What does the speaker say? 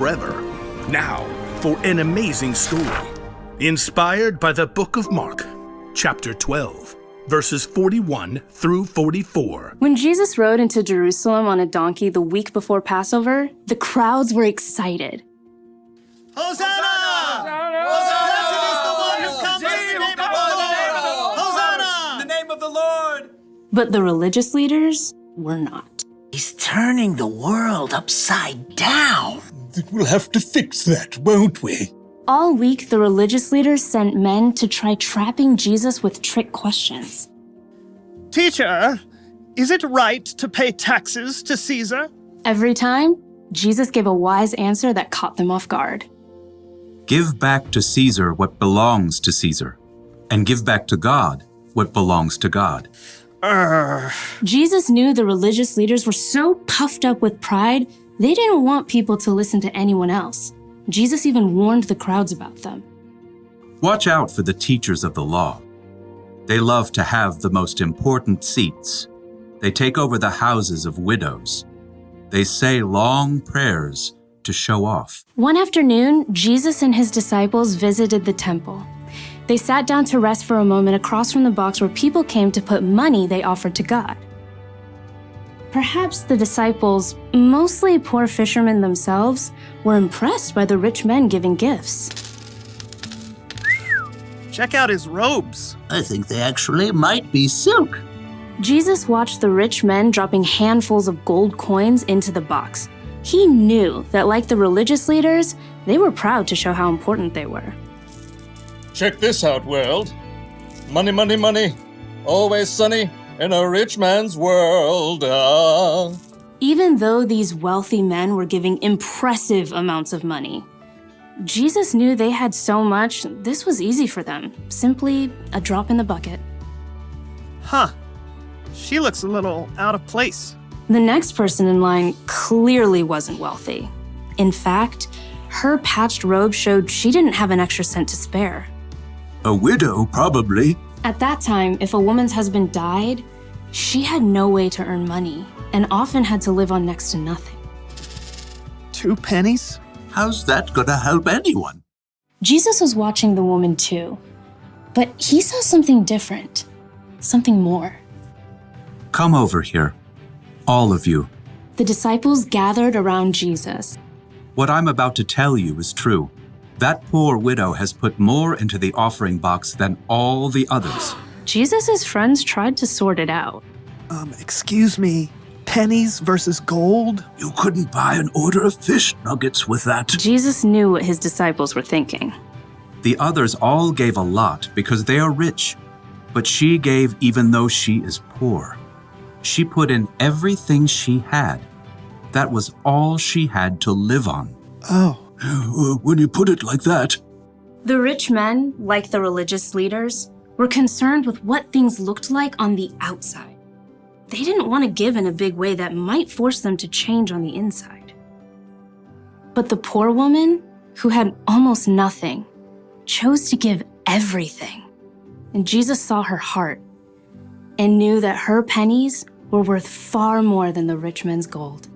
forever. Now, for an amazing story, inspired by the book of Mark, chapter 12, verses 41 through 44. When Jesus rode into Jerusalem on a donkey the week before Passover, the crowds were excited. Hosanna! Blessed is the one who comes in the name of the Lord! Hosanna! In the name of the Lord! But the religious leaders were not. He's turning the world upside down. We'll have to fix that, won't we? All week, the religious leaders sent men to try trapping Jesus with trick questions. Teacher, is it right to pay taxes to Caesar? Every time, Jesus gave a wise answer that caught them off guard. Give back to Caesar what belongs to Caesar, and give back to God what belongs to God. Jesus knew the religious leaders were so puffed up with pride, they didn't want people to listen to anyone else. Jesus even warned the crowds about them. Watch out for the teachers of the law. They love to have the most important seats. They take over the houses of widows. They say long prayers to show off. One afternoon, Jesus and his disciples visited the temple. They sat down to rest for a moment across from the box where people came to put money they offered to God. Perhaps the disciples, mostly poor fishermen themselves, were impressed by the rich men giving gifts. Check out his robes. I think they actually might be silk. Jesus watched the rich men dropping handfuls of gold coins into the box. He knew that, like the religious leaders, they were proud to show how important they were. Check this out, world. Money, money, money. Always sunny in a rich man's world. Even though these wealthy men were giving impressive amounts of money, Jesus knew they had so much, this was easy for them. Simply a drop in the bucket. Huh. She looks a little out of place. The next person in line clearly wasn't wealthy. In fact, her patched robe showed she didn't have an extra cent to spare. A widow, probably. At that time, if a woman's husband died, she had no way to earn money and often had to live on next to nothing. 2 pennies? How's that gonna help anyone? Jesus was watching the woman too, but he saw something different, something more. Come over here, all of you. The disciples gathered around Jesus. What I'm about to tell you is true. That poor widow has put more into the offering box than all the others. Jesus' friends tried to sort it out. Excuse me, pennies versus gold? You couldn't buy an order of fish nuggets with that. Jesus knew what his disciples were thinking. The others all gave a lot because they are rich, but she gave even though she is poor. She put in everything she had. That was all she had to live on. Oh. When you put it like that. The rich men, like the religious leaders, were concerned with what things looked like on the outside. They didn't want to give in a big way that might force them to change on the inside. But the poor woman, who had almost nothing, chose to give everything. And Jesus saw her heart and knew that her pennies were worth far more than the rich men's gold.